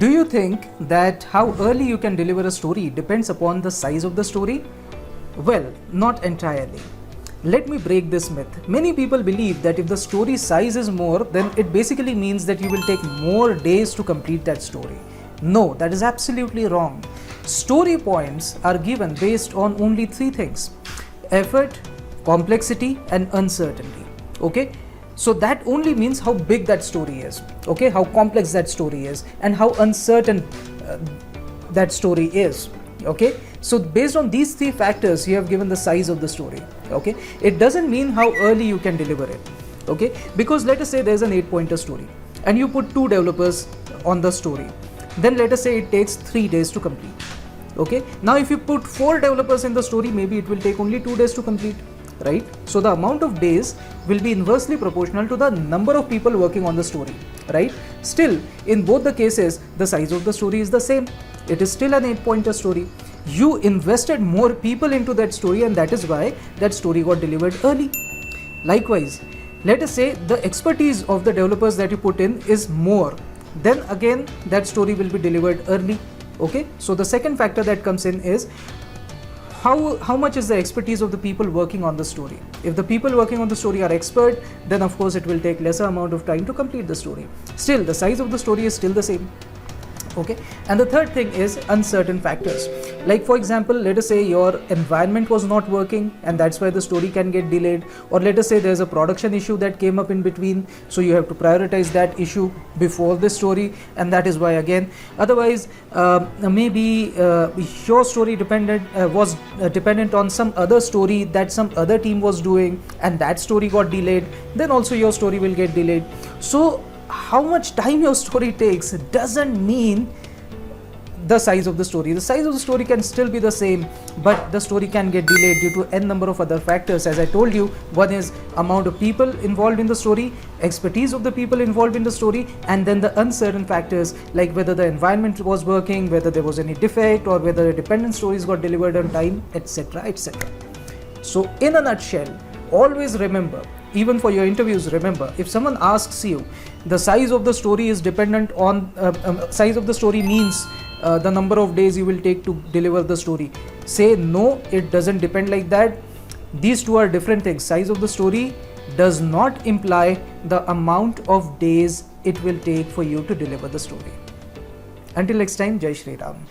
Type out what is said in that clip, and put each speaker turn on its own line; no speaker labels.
Do you think that how early you can deliver a story depends upon the size of the story? Well, not entirely. Let me break this myth. Many people believe that if the story size is more, then it basically means that you will take more days to complete that story. No, that is absolutely wrong. Story points are given based on only three things: effort, complexity, and uncertainty. Okay? So that only means how big that story is, okay, how complex that story is, and how uncertain that story is. Okay, so based on these three factors, you have given the size of the story. Okay, it doesn't mean how early you can deliver it. Okay, because let us say there's an 8-pointer story and you put 2 developers on the story, then let us say it takes 3 days to complete. Okay, now if you put 4 developers in the story, maybe it will take only 2 days to complete. Right? So the amount of days will be inversely proportional to the number of people working on the story, right? Still, in both the cases, the size of the story is the same. It is still an 8-pointer story. You invested more people into that story, and that is why that story got delivered early. Likewise, let us say the expertise of the developers that you put in is more, then again that story will be delivered early. Okay, so the second factor that comes in is how much is the expertise of the people working on the story. If the people working on the story are expert, then of course it will take lesser amount of time to complete the story. Still, the size of the story is still the same. Okay, and the third thing is uncertain factors. Like for example, let us say your environment was not working and that's why the story can get delayed, or let us say there's a production issue that came up in between, so you have to prioritize that issue before the story, and that is why again. Otherwise, maybe your story was dependent on some other story that some other team was doing, and that story got delayed, then also your story will get delayed. So how much time your story takes doesn't mean the size of the story. The size of the story can still be the same, but the story can get delayed due to n number of other factors. As I told you, one is amount of people involved in the story, expertise of the people involved in the story, and then the uncertain factors like whether the environment was working, whether there was any defect, or whether the dependent stories got delivered on time, etc., etc. So in a nutshell, always remember, even for your interviews, remember, if someone asks you the size of the story is dependent on size of the story means the number of days you will take to deliver the story, say no, it doesn't depend like that. These two are different things. Size of the story does not imply the amount of days it will take for you to deliver the story. Until next time, Jai Shri Ram.